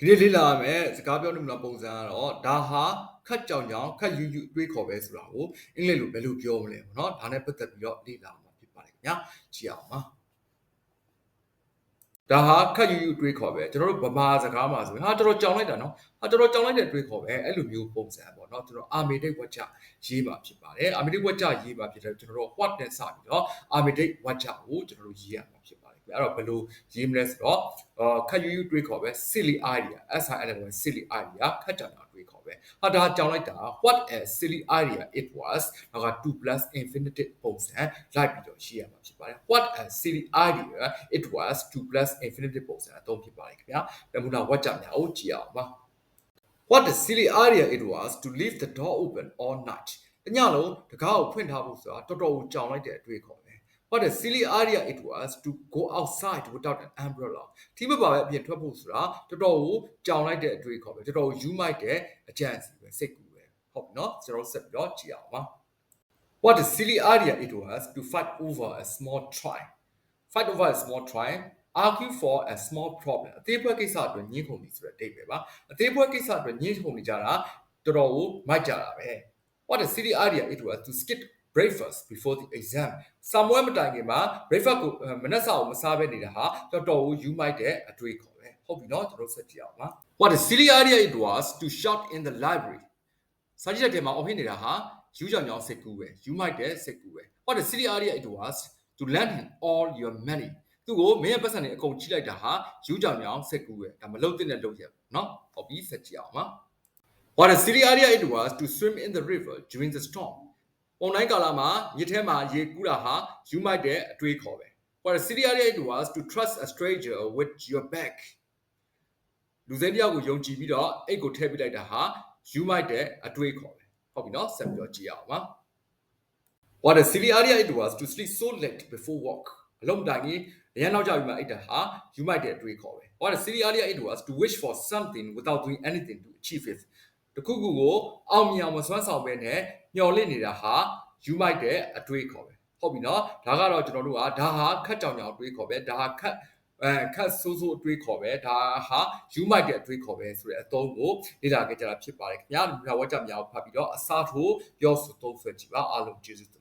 ဒီနေ့လေ့လာရမယ်စကားပြောနမူနာပုံစံကတော့ဒါဟာခတ်ကြောင်ကြောင်ခတ်ယူယူတွေးခေါ်ပဲဆိုတာကိုအင်္ဂလိပ်လိုဘယ်လိုပြောမလဲပေါ့နော်ဒါနဲ့ပတ်သက်ပြီးတော့လေ့လာမှာဖြစ်ပါတယ်ခင်ဗျာကြည့်အောင်ပါဒါဟာခတ်ယူယူတွေးခေါ်ပဲကျွန်တော်တို့ဗမာစကားမှာဆိုရင်ဟာတော်တော်ကြောင်လိုက်တာနော်ဟာတော်တော်ကြောင်လိုက်တဲ့တွေးခေါ်ပဲအဲ့လိုမျိုးပုံစံပေါ့နော်ကျွန်တော်အာမေဒိတ်ဝါကျရေးပါဖြစ်ပါတယ်အာမေဒိတ်ဝါကျရေးပါဖြစ်တယ်ကျွန်တော်တို့ what နဲ့စပြီးတော့အာမေဒိတ်ဝါကျကိုကျွန်တော်တို့ရေးရမှာဖြစ်ပါတယ်အဲ့တော့ဘယ်လိုရေးမလဲဆိုတော့ခတ်ယူယူတွေးခေါ်ပဲ silly idea SIL silly idea ခတ်ကြောင်ကြောင်တွေးခေါ်ပဲဟာဒါကြောင်လိုက်တာ what a silly idea it was နောက်က2 plus infinitive ပုံစံလိုက်ပြီးတော့ရေးရမှာဖြစ်ပါတယ် what a silly idea it was 2 plus infinitive ပုံစံအသုံးဖြစ်ပါတယ်ခင်ဗျာနမူနာဝါကျများကိုကြည့်အောင်ပါ What a silly idea it was to leave the door open all night တညလုံးတကားကိုဖွင့်ထားဖို့ဆိုတာတော်တော်ကိုကြောင်လိုက်တဲ့အတွေ့အခေါ်ပဲ What a silly idea it was to go outside without an umbrella ဒီမပါပဲအပြင်ထွက်ဖို့ဆိုတာတော်တော်ကိုကြောင်လိုက်တဲ့အတွေ့အခေါ်ပဲတော်တော်ကိုယူမိုက်တဲ့အကြံစီပဲစိတ်ကူပဲဟုတ်ပြီနော်ကျွန်တော်ဆက်ပြီးတော့ကြည့်အောင်ပါ What a silly idea it was to fight over a small try fight over a small try argue for a small problem အသေးဖွဲကိစ္စအတွက်ညှင်းခုန်နေဆိုတဲ့အဓိပ္ပာယ်ပါအသေးဖွဲကိစ္စအတွက်ညှင်းခုန်နေကြတာတော်တော်ကိုမိုက်ကြတာပဲ What a silly idea it was to skip breakfast before the exam စာမွေးမတိုင်ခင်မှာ breakfast ကိုမနက်စာကိုမစားဘဲနေတာဟာတော်တော်ကိုယူမိုက်တဲ့အတွေ့အခေါ်ပဲဟုတ်ပြီနော်ကျွန်တော်ဆက်ကြည့်အောင်ပါ What a silly idea it was to shout in the library စာကြည့်တဲ့ထဲမှာအဖြစ်နေတာဟာယူကြောင်ကြောင်စိတ်ကူးပဲယူမိုက်တဲ့စိတ်ကူးပဲ What a silly idea it was to lend him all your money သူကိုမင်းရဲ့ပတ်စံတွေအကုန်ချိလိုက်တာဟာယူကြောင်ကြောင်စိတ်ကူးပဲဒါမလုံတဲ့နဲ့လုံရเนาะဟုတ်ပြီဆက်ကြည့်အောင်ပါ What a silly idea it was to swim in the river during the storm ပုံတိုင်းကာလမှာမြစ်ထဲမှာရေကူးတာဟာယူမိုက်တဲ့အတွေးခေါ်ပဲ What a silly idea it was to trust a stranger with your back လူစိမ်းတယောက်ကိုယုံကြည်ပြီးတော့အိတ်ကိုထည့်ပစ်လိုက်တာဟာယူမိုက်တဲ့အတွေးခေါ်ပဲဟုတ်ပြီเนาะဆက်ပြီးတော့ကြည့်အောင်ပါ What a silly idea it was to sleep so late before work အလုံးတိုင်းကြီးရန်နောက်ကြပြီးမှအိတ်တာဟာယူမိုက်တဲ့အတွေးခေါ်ပဲ What a silly idea it was to wish for something without doing anything to achieve it တခုခုကိုအောင်မြင်အောင်မစွမ်းဆောင်ပဲနဲ့မျှော်လင့်နေတာဟာယူမိုက်တဲ့အတွေးခေါ်ပဲဟုတ်ပြီเนาะဒါကတော့ကျွန်တော်တို့ကဒါဟာခတ်ကြောင်ကြောင်အတွေးခေါ်ပဲဒါဟာခတ်ဆိုးဆိုးအတွေးခေါ်ပဲဒါဟာယူမိုက်တဲ့အတွေးခေါ်ပဲဆိုတဲ့အသုံးကိုလေ့လာခဲ့ကြတာဖြစ်ပါတယ်ခင်ဗျာဒီမှာဝါကြမြောက်ဖတ်ပြီးတော့အစားထိုးပြောဆိုသုံးဆွဲကြည့်ပါအားလုံးကျေးဇူး